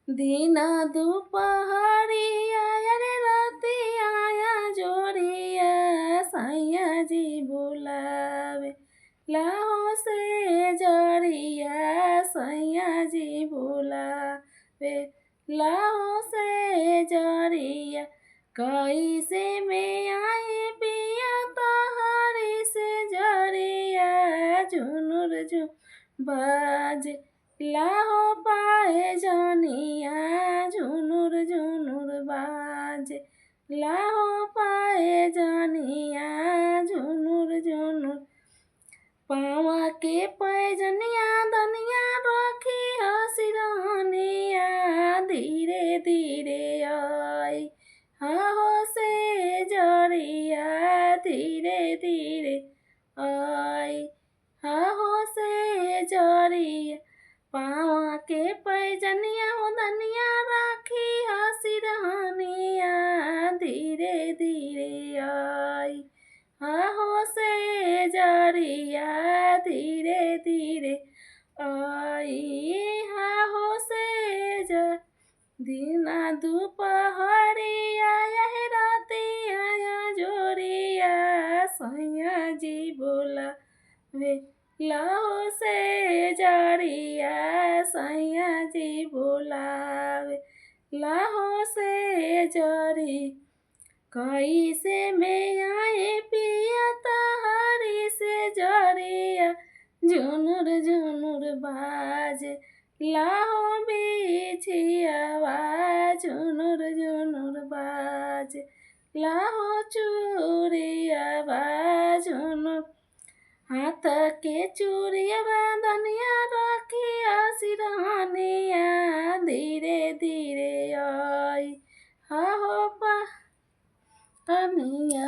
दिन दुपहरिया रे रतिया जोरिया सैया जी बुलावे लाहो से जरिया सैया जी बुलावे लाहो से जरिया कैसे में आए पिया तोहरी से जरिया झुनुर झुन बाज लाहो पाए जनिया झुनुर झुनुर बाज लाहो पाए जनिया झुनुर झुनुर पावा के पैजनिया दनिया रखी हसिरनिया धीरे धीरे आई हो से जरिया धीरे धीरे आई हो से जरिया पावा के पैजनिया हो दनिया राखी हसिरनिया धीरे धीरे आई हो से जरिया धीरे धीरे आई हो से दिना दुपहरिया रातिया जोरिया सैया जी बोलावे लाहो से जरिया सैया जी बोलावे लाहो से जरी कैसे में आए पिया तहरी से जरिया झुनुर झुनुर बाज लाहो बिछियावा झुनुर झुनुर बाज लाहो चूड़ियावा झुनुर हाथ के चूड़िया दनिया रखिया सिरहानिया धीरे धीरे आई हो पा कनिया।